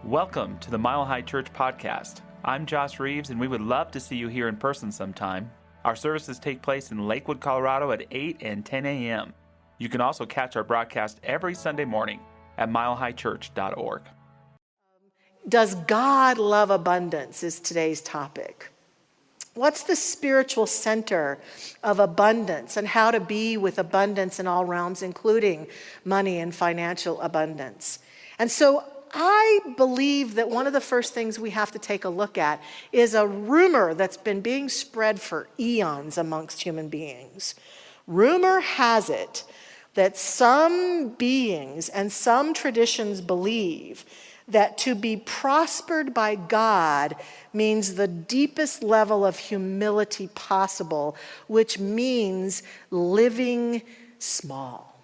Welcome to the Mile High Church podcast. I'm Josh Reeves, and we would love to see you here in person sometime. Our services take place in Lakewood, Colorado at 8 and 10 a.m. You can also catch our broadcast every Sunday morning at milehighchurch.org. Does God love abundance is today's topic. What's the spiritual center of abundance and how to be with abundance in all realms, including money and financial abundance? And so I believe that one of the first things we have to take a look at is a rumor that's been being spread for eons amongst human beings. Rumor has it that some beings and some traditions believe that to be prospered by God means the deepest level of humility possible, which means living small,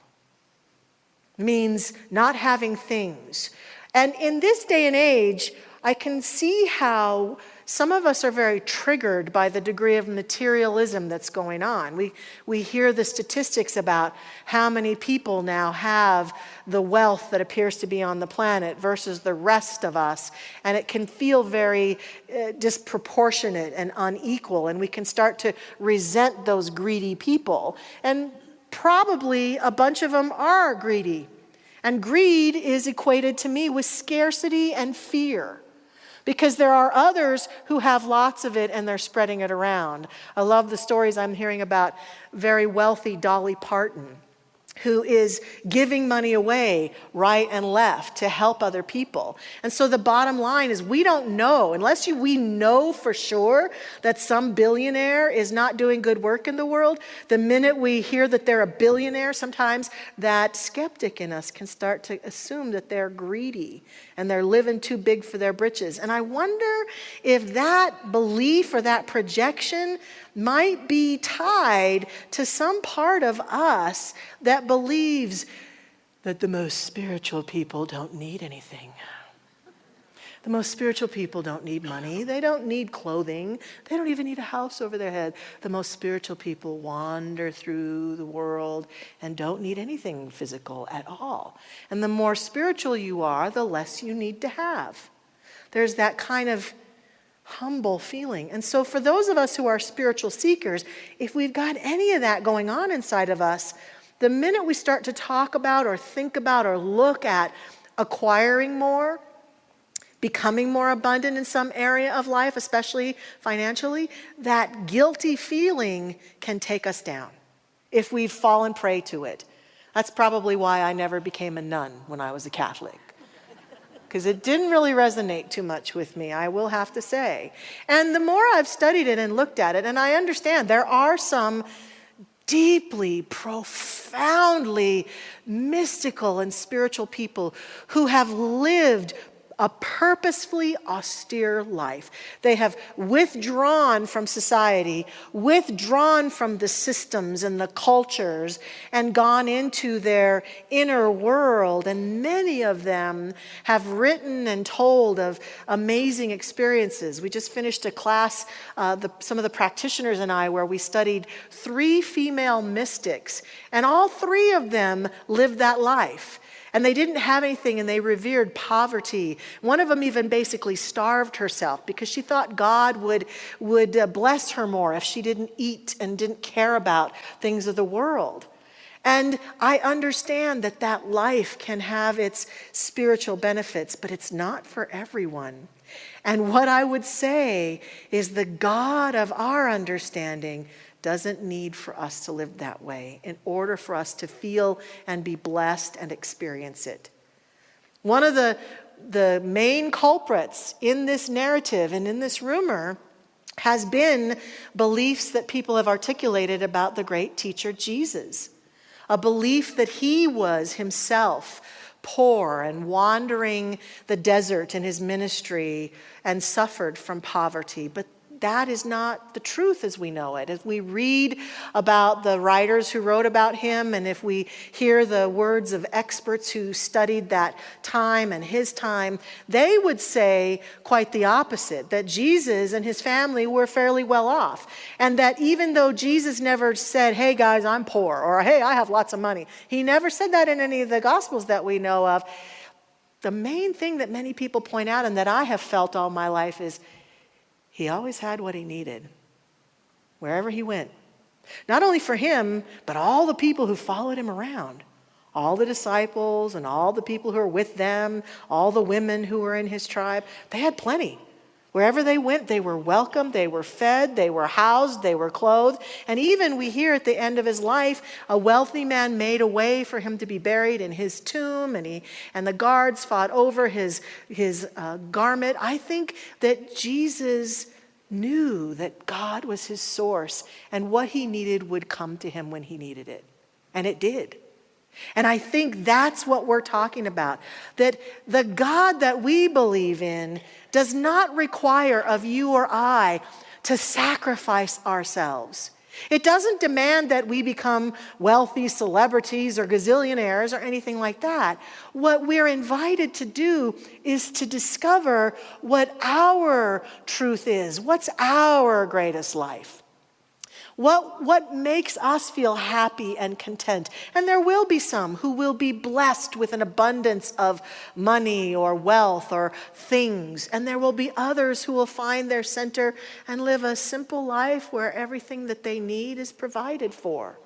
means not having things. And in this day and age, I can see how some of us are very triggered by the degree of materialism that's going on. We hear the statistics about how many people now have the wealth that appears to be on the planet versus the rest of us. And it can feel very disproportionate and unequal. And we can start to resent those greedy people. And probably a bunch of them are greedy. And greed is equated to me with scarcity and fear, because there are others who have lots of it and they're spreading it around. I love the stories I'm hearing about very wealthy Dolly Parton, who is giving money away right and left to help other people. And so the bottom line is we don't know, unless we know for sure that some billionaire is not doing good work in the world. The minute we hear that they're a billionaire, sometimes that skeptic in us can start to assume that they're greedy and they're living too big for their britches. And I wonder if that belief or that projection might be tied to some part of us that believes that the most spiritual people don't need anything. The most spiritual people don't need money. They don't need clothing. They don't even need a house over their head. The most spiritual people wander through the world and don't need anything physical at all. And the more spiritual you are, the less you need to have. There's that kind of humble feeling. And so for those of us who are spiritual seekers, if we've got any of that going on inside of us, the minute we start to talk about or think about or look at acquiring more, becoming more abundant in some area of life, especially financially, that guilty feeling can take us down if we've fallen prey to it. That's probably why I never became a nun when I was a Catholic, because it didn't really resonate too much with me, I will have to say. And the more I've studied it and looked at it, and I understand there are some deeply, profoundly mystical and spiritual people who have lived a purposefully austere life. They have withdrawn from society, withdrawn from the systems and the cultures, and gone into their inner world. And many of them have written and told of amazing experiences. We just finished a class, some of the practitioners and I, where we studied 3 female mystics, and all 3 of them lived that life. And they didn't have anything, and they revered poverty. One of them even basically starved herself because she thought God would bless her more if she didn't eat and didn't care about things of the world. And I understand that that life can have its spiritual benefits, but it's not for everyone. And what I would say is the God of our understanding doesn't need for us to live that way in order for us to feel and be blessed and experience it. One of the main culprits in this narrative and in this rumor has been beliefs that people have articulated about the great teacher Jesus. A belief that he was himself poor and wandering the desert in his ministry and suffered from poverty. But that is not the truth as we know it. As we read about the writers who wrote about him, and if we hear the words of experts who studied that time and his time, they would say quite the opposite, that Jesus and his family were fairly well off. And that even though Jesus never said, hey guys, I'm poor, or hey, I have lots of money. He never said that in any of the Gospels that we know of. the main thing that many people point out and that I have felt all my life is he always had what he needed wherever he went. Not only for him, but all the people who followed him around. All the disciples and all the people who were with them, all the women who were in his tribe, they had plenty. Wherever they went, they were welcomed, they were fed, they were housed, they were clothed. And even we hear at the end of his life, a wealthy man made a way for him to be buried in his tomb, and the guards fought over his garment. I think that Jesus knew that God was his source, and what he needed would come to him when he needed it. And it did. And I think that's what we're talking about. That the God that we believe in does not require of you or I to sacrifice ourselves. It doesn't demand that we become wealthy celebrities or gazillionaires or anything like that. What we're invited to do is to discover what our truth is. What's our greatest life? What makes us feel happy and content? And there will be some who will be blessed with an abundance of money or wealth or things. And there will be others who will find their center and live a simple life where everything that they need is provided for.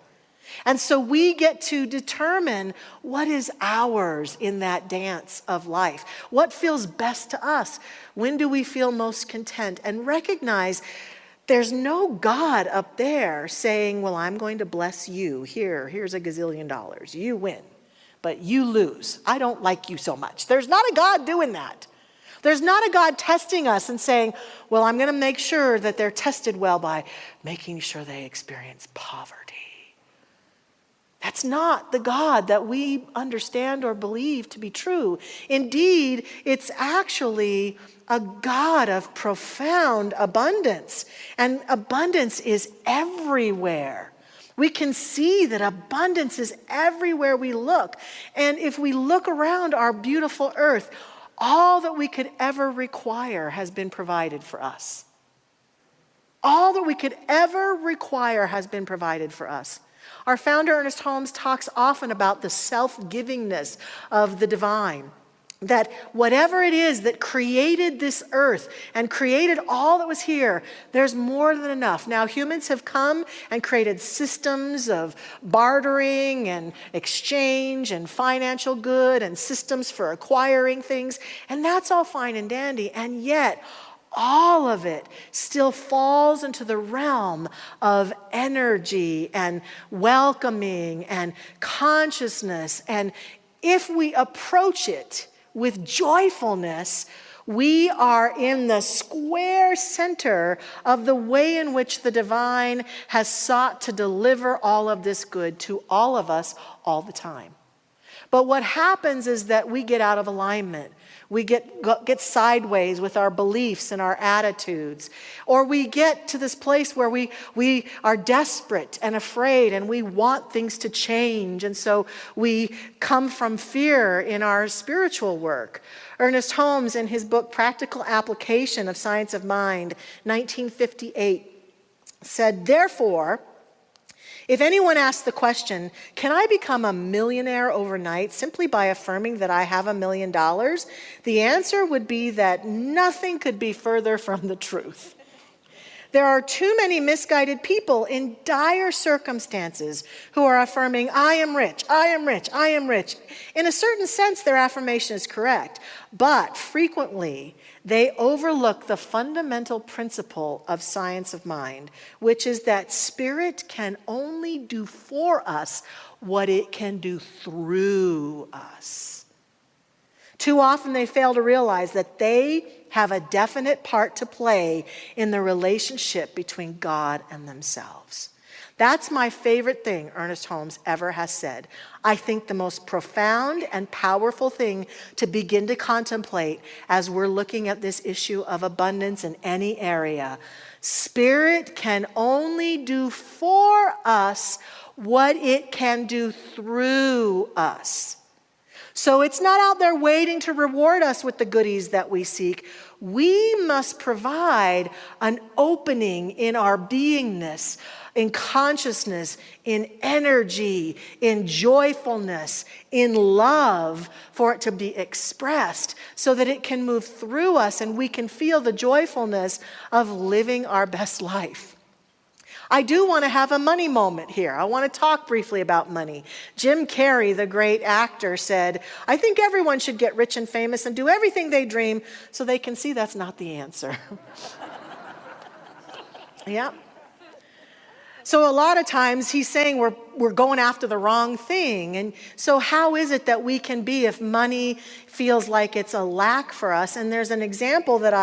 And so we get to determine what is ours in that dance of life. What feels best to us? When do we feel most content? And recognize there's no God up there saying, well, I'm going to bless you. Here's $1 gazillion. You win, but you lose. I don't like you so much. There's not a God doing that. There's not a God testing us and saying, well, I'm going to make sure that they're tested well by making sure they experience poverty. That's not the God that we understand or believe to be true. Indeed, it's actually a God of profound abundance. And abundance is everywhere. We can see that abundance is everywhere we look. And if we look around our beautiful earth, all that we could ever require has been provided for us. All that we could ever require has been provided for us. Our founder, Ernest Holmes, talks often about the self-givingness of the divine. That whatever it is that created this earth and created all that was here, there's more than enough. Now, humans have come and created systems of bartering and exchange and financial good and systems for acquiring things, and that's all fine and dandy. And yet, all of it still falls into the realm of energy and welcoming and consciousness. And if we approach it with joyfulness, we are in the square center of the way in which the divine has sought to deliver all of this good to all of us all the time. But what happens is that we get out of alignment. We get sideways with our beliefs and our attitudes. Or we get to this place where we are desperate and afraid and we want things to change. And so we come from fear in our spiritual work. Ernest Holmes, in his book Practical Application of Science of Mind, 1958, said, therefore, if anyone asks the question, can I become a millionaire overnight simply by affirming that I have $1 million? The answer would be that nothing could be further from the truth. There are too many misguided people in dire circumstances who are affirming, I am rich, I am rich, I am rich. In a certain sense, their affirmation is correct, but frequently they overlook the fundamental principle of science of mind, which is that spirit can only do for us what it can do through us. Too often they fail to realize that they have a definite part to play in the relationship between God and themselves. That's my favorite thing Ernest Holmes ever has said. I think the most profound and powerful thing to begin to contemplate as we're looking at this issue of abundance in any area. Spirit can only do for us what it can do through us. So it's not out there waiting to reward us with the goodies that we seek. We must provide an opening in our beingness in consciousness, in energy, in joyfulness, in love, for it to be expressed so that it can move through us and we can feel the joyfulness of living our best life. I do want to have a money moment here. I want to talk briefly about money. Jim Carrey, the great actor, said, "I think everyone should get rich and famous and do everything they dream so they can see that's not the answer." Yeah. So a lot of times he's saying we're going after the wrong thing. And so how is it that we can be if money feels like it's a lack for us? And there's an example that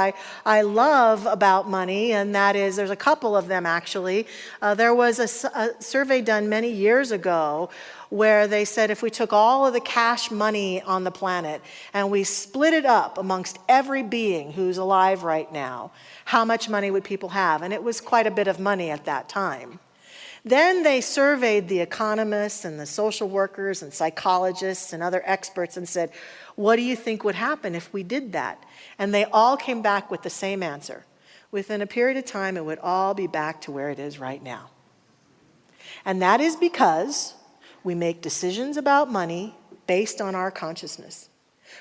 I love about money, and that is, there's a couple of them actually. There was a survey done many years ago where they said if we took all of the cash money on the planet and we split it up amongst every being who's alive right now, how much money would people have? And it was quite a bit of money at that time. Then they surveyed the economists and the social workers and psychologists and other experts and said, what do you think would happen if we did that? And they all came back with the same answer. Within a period of time, it would all be back to where it is right now. And that is because we make decisions about money based on our consciousness.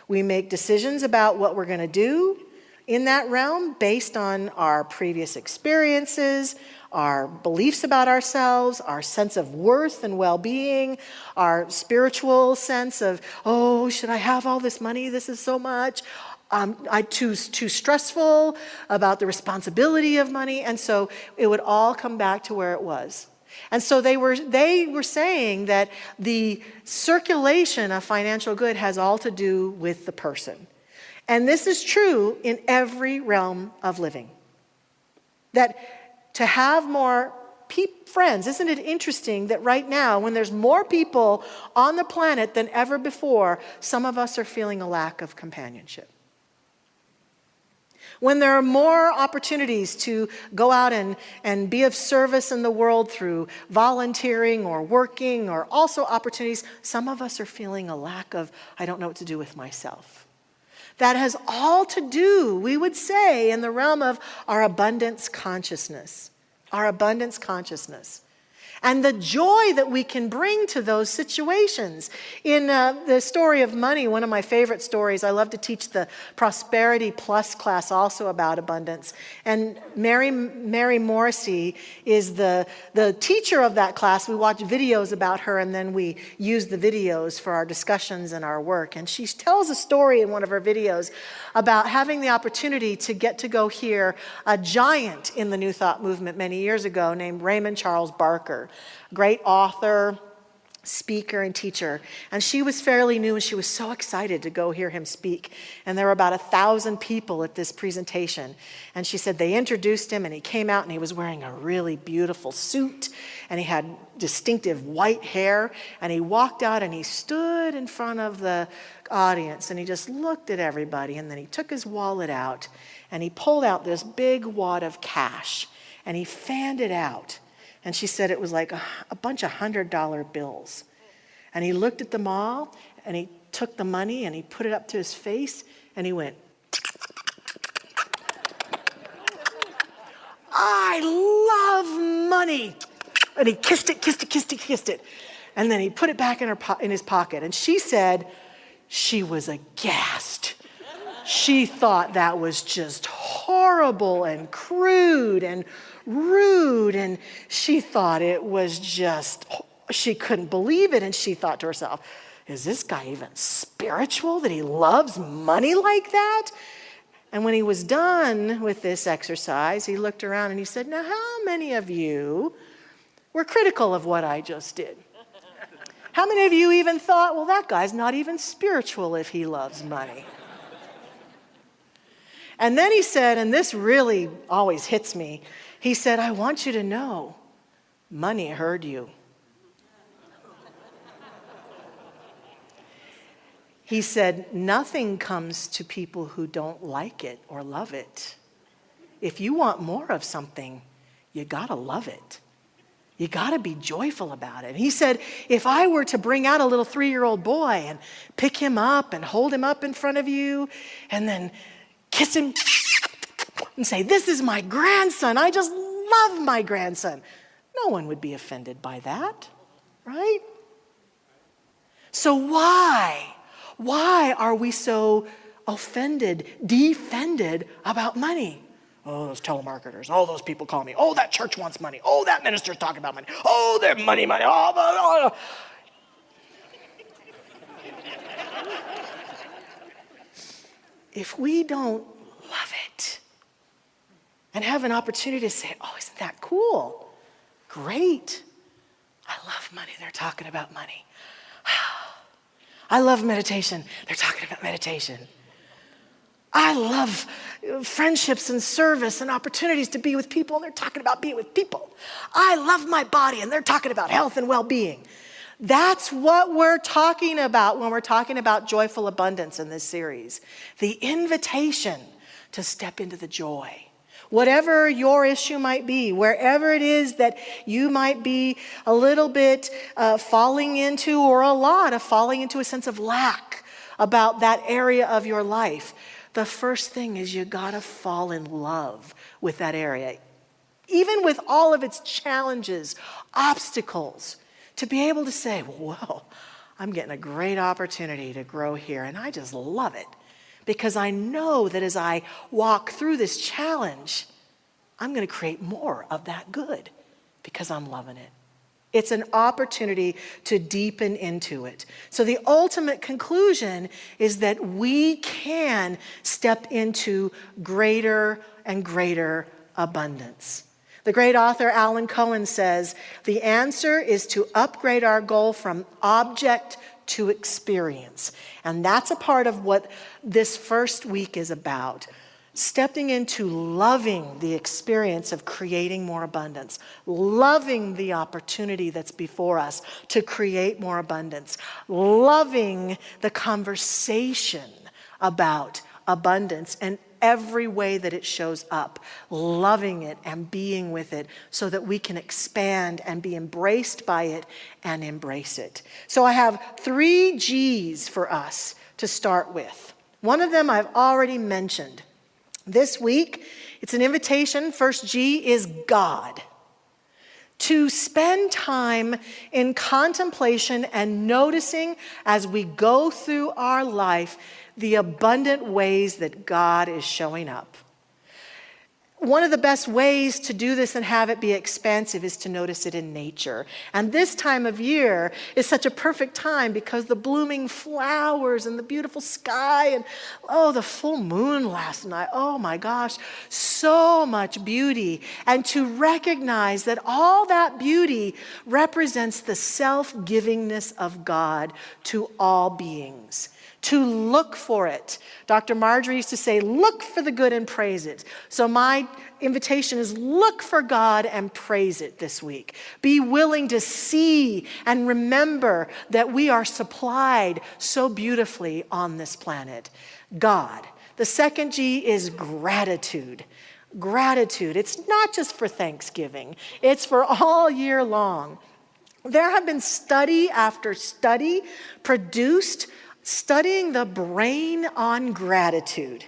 We make decisions about what we're going to do in that realm based on our previous experiences, our beliefs about ourselves, our sense of worth and well-being, our spiritual sense of, oh, should I have all this money? This is so much. I'm too stressful about the responsibility of money. And so it would all come back to where it was. And so they were saying that the circulation of financial good has all to do with the person. And this is true in every realm of living. That to have more friends, isn't it interesting that right now, when there's more people on the planet than ever before, some of us are feeling a lack of companionship? When there are more opportunities to go out and be of service in the world through volunteering or working, or also opportunities, some of us are feeling a lack of, I don't know what to do with myself. That has all to do, we would say, in the realm of our abundance consciousness. Our abundance consciousness. And the joy that we can bring to those situations. In the story of money, one of my favorite stories, I love to teach the Prosperity Plus class also about abundance. And Mary Morrissey is the teacher of that class. We watch videos about her, and then we use the videos for our discussions and our work. And she tells a story in one of her videos about having the opportunity to get to go hear a giant in the New Thought movement many years ago named Raymond Charles Barker. Great author, speaker, and teacher. And she was fairly new, and she was so excited to go hear him speak. And there were about 1,000 people at this presentation. And she said they introduced him, and he came out, and he was wearing a really beautiful suit, and he had distinctive white hair. And he walked out, and he stood in front of the audience, and he just looked at everybody. And then he took his wallet out, and he pulled out this big wad of cash, and he fanned it out. And she said it was like a bunch of $100 bills. And he looked at them all, and he took the money, and he put it up to his face, and he went, I love money. And he kissed it. And then he put it back in his pocket. And she said she was aghast. She thought that was just horrible and crude and rude, and she thought it was just, she couldn't believe it, and she thought to herself, is this guy even spiritual that he loves money like that? And when he was done with this exercise, he looked around and he said, now how many of you were critical of what I just did? How many of you even thought, well, that guy's not even spiritual if he loves money? And then he said, and this really always hits me, he said, I want you to know, money heard you. He said, nothing comes to people who don't like it or love it. If you want more of something, you gotta love it. You gotta be joyful about it. He said, if I were to bring out a little 3-year-old boy and pick him up and hold him up in front of you and then kiss him and say, this is my grandson. I just love my grandson. No one would be offended by that, right? So why are we so offended, defended about money? Oh, those telemarketers. Oh, those people call me. Oh, that church wants money. Oh, that minister's talking about money. Oh, they're money. Oh. If we don't love it and have an opportunity to say, oh, isn't that cool? Great. I love money. They're talking about money. I love meditation. They're talking about meditation. I love friendships and service and opportunities to be with people, and they're talking about being with people. I love my body, and they're talking about health and well-being. That's what we're talking about when we're talking about joyful abundance in this series. The invitation to step into the joy. Whatever your issue might be, wherever it is that you might be a little bit falling into, or a lot of falling into a sense of lack about that area of your life, the first thing is you gotta fall in love with that area. Even with all of its challenges, obstacles, to be able to say, well, I'm getting a great opportunity to grow here, and I just love it. Because I know that as I walk through this challenge, I'm going to create more of that good because I'm loving it. It's an opportunity to deepen into it. So the ultimate conclusion is that we can step into greater and greater abundance. The great author Alan Cohen says, the answer is to upgrade our goal from object to experience. And that's a part of what this first week is about. Stepping into loving the experience of creating more abundance, loving the opportunity that's before us to create more abundance, loving the conversation about abundance and every way that it shows up, loving it and being with it so that we can expand and be embraced by it and embrace it. So I have 3 G's for us to start with. One of them I've already mentioned. This week, it's an invitation. First G is God. To spend time in contemplation and noticing as we go through our life the abundant ways that God is showing up. One of the best ways to do this and have it be expansive is to notice it in nature. And this time of year is such a perfect time because the blooming flowers and the beautiful sky and, the full moon last night. Oh my gosh, so much beauty. And to recognize that all that beauty represents the self-givingness of God to all beings. To look for it. Dr. Marjorie used to say, look for the good and praise it. So my invitation is look for God and praise it this week. Be willing to see and remember that we are supplied so beautifully on this planet. God. The second G is gratitude. Gratitude. It's not just for Thanksgiving. It's for all year long. There have been study after study produced studying the brain on gratitude.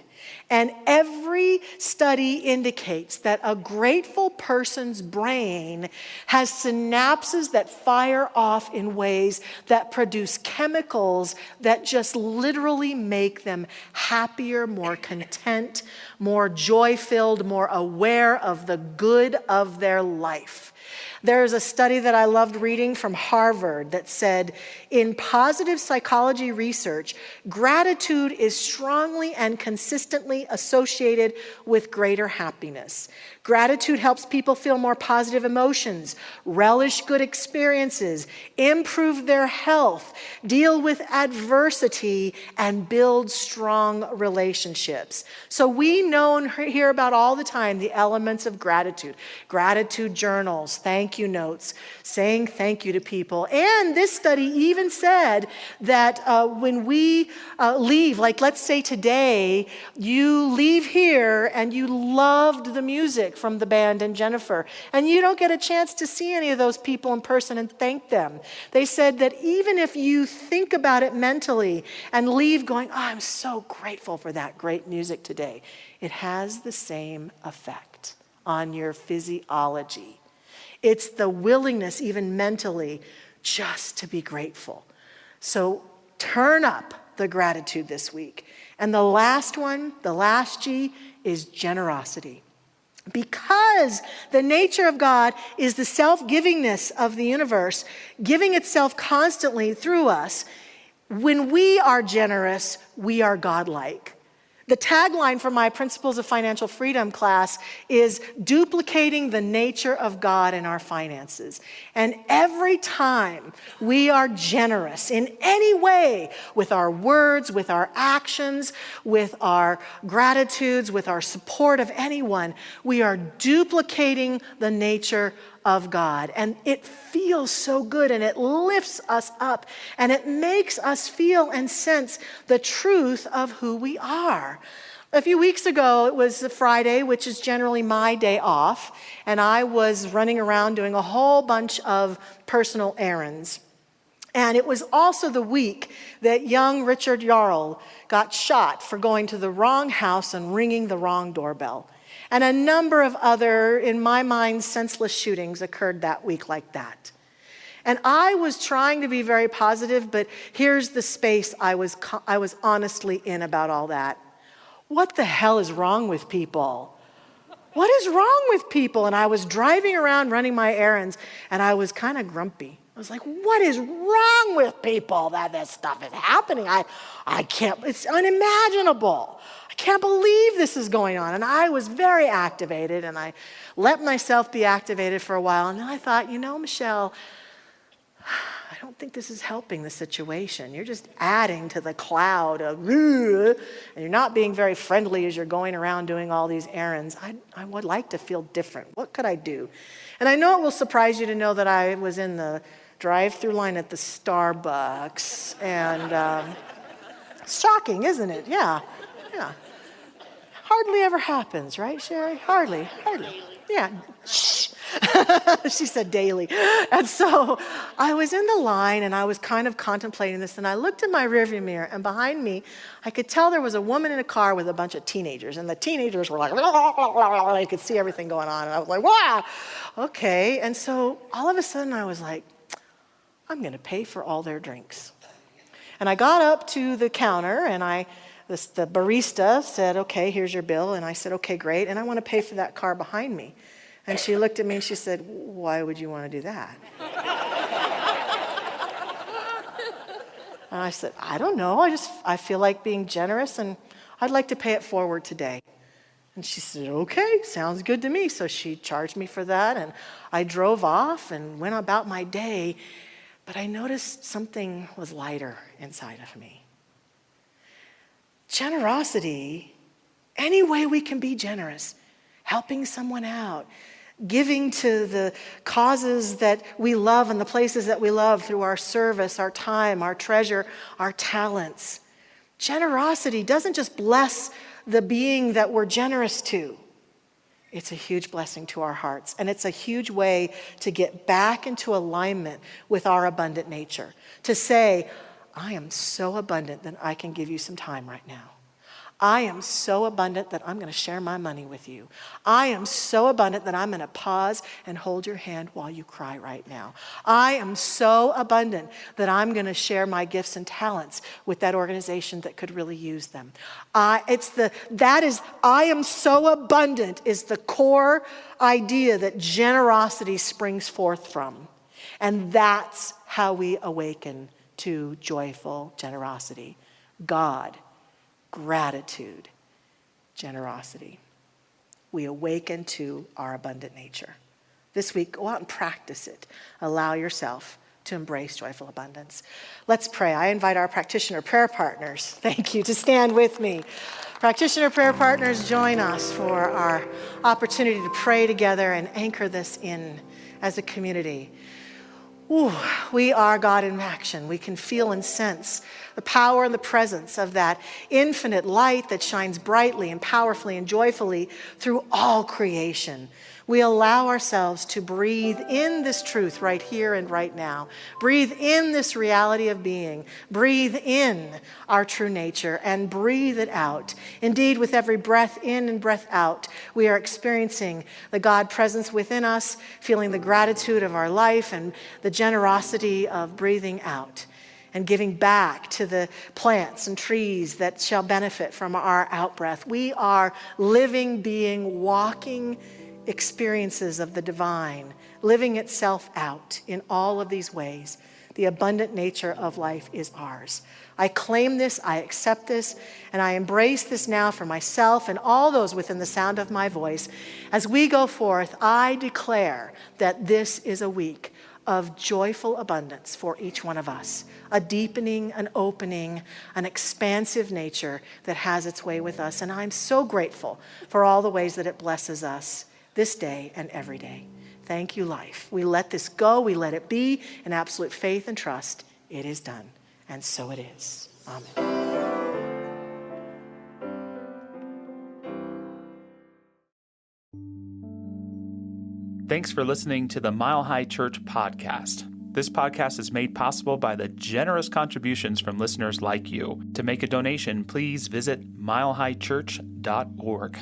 And every study indicates that a grateful person's brain has synapses that fire off in ways that produce chemicals that just literally make them happier, more content, more joy-filled, more aware of the good of their life. There's a study that I loved reading from Harvard that said, in positive psychology research, gratitude is strongly and consistently associated with greater happiness. Gratitude helps people feel more positive emotions, relish good experiences, improve their health, deal with adversity, and build strong relationships. So we know and hear about all the time the elements of gratitude. Gratitude journals, thank you notes, saying thank you to people. And this study even said that when we leave, like let's say today, you leave here and you loved the music from the band and Jennifer, and you don't get a chance to see any of those people in person and thank them. They said that even if you think about it mentally and leave going, I'm so grateful for that great music today, it has the same effect on your physiology. It's the willingness, even mentally, just to be grateful. So turn up the gratitude this week. And the last one, the last G, is generosity. Because the nature of God is the self-givingness of the universe, giving itself constantly through us, when we are generous, we are godlike. The tagline for my Principles of Financial Freedom class is duplicating the nature of God in our finances. And every time we are generous in any way, with our words, with our actions, with our gratitudes, with our support of anyone, we are duplicating the nature of God. And it feels so good, and it lifts us up, and it makes us feel and sense the truth of who we are. A few weeks ago, it was a Friday, which is generally my day off, and I was running around doing a whole bunch of personal errands. And it was also the week that young Richard Jarl got shot for going to the wrong house and ringing the wrong doorbell. And a number of other, in my mind, senseless shootings occurred that week like that. And I was trying to be very positive, but here's the space I was honestly in about all that. What the hell is wrong with people? What is wrong with people? And I was driving around running my errands, and I was kind of grumpy. I was like, what is wrong with people that this stuff is happening? I can't, it's unimaginable. I can't believe this is going on. And I was very activated, and I let myself be activated for a while. And then I thought, Michelle, I don't think this is helping the situation. You're just adding to the cloud of, and you're not being very friendly as you're going around doing all these errands. I would like to feel different. What could I do? And I know it will surprise you to know that I was in the drive-through line at the Starbucks. And shocking, isn't it? Yeah. Hardly ever happens, right, Sherry? Hardly. Yeah. Shh. She said daily. And so I was in the line, and I was kind of contemplating this, and I looked in my rearview mirror, and behind me, I could tell there was a woman in a car with a bunch of teenagers, and the teenagers were like, I could see everything going on, and I was like, wow, okay. And so all of a sudden I was like, I'm going to pay for all their drinks. And I got up to the counter, and the barista said, okay, here's your bill. And I said, okay, great. And I want to pay for that car behind me. And she looked at me and she said, why would you want to do that? And I said, I don't know. I feel like being generous, and I'd like to pay it forward today. And she said, okay, sounds good to me. So she charged me for that, and I drove off and went about my day. But I noticed something was lighter inside of me. Generosity, any way we can be generous, helping someone out, giving to the causes that we love and the places that we love through our service, our time, our treasure, our talents. Generosity doesn't just bless the being that we're generous to. It's a huge blessing to our hearts, and it's a huge way to get back into alignment with our abundant nature. To say, I am so abundant that I can give you some time right now. I am so abundant that I'm going to share my money with you. I am so abundant that I'm going to pause and hold your hand while you cry right now. I am so abundant that I'm going to share my gifts and talents with that organization that could really use them. I am so abundant is the core idea that generosity springs forth from. And that's how we awaken to joyful generosity. God, gratitude, generosity. We awaken to our abundant nature. This week, go out and practice it. Allow yourself to embrace joyful abundance. Let's pray. I invite our practitioner prayer partners, thank you, to stand with me. Practitioner prayer partners, join us for our opportunity to pray together and anchor this in as a community. Ooh, we are God in action. We can feel and sense the power and the presence of that infinite light that shines brightly and powerfully and joyfully through all creation. We allow ourselves to breathe in this truth right here and right now. Breathe in this reality of being. Breathe in our true nature and breathe it out. Indeed, with every breath in and breath out, we are experiencing the God presence within us, feeling the gratitude of our life and the generosity of breathing out and giving back to the plants and trees that shall benefit from our out-breath. We are living, being, walking experiences of the divine, living itself out in all of these ways. The abundant nature of life is ours. I claim this, I accept this, and I embrace this now for myself and all those within the sound of my voice. As we go forth, I declare that this is a week of joyful abundance for each one of us, a deepening, an opening, an expansive nature that has its way with us. And I'm so grateful for all the ways that it blesses us this day and every day. Thank you, life. We let this go. We let it be in absolute faith and trust. It is done. And so it is. Amen. Thanks for listening to the Mile High Church podcast. This podcast is made possible by the generous contributions from listeners like you. To make a donation, please visit milehighchurch.org.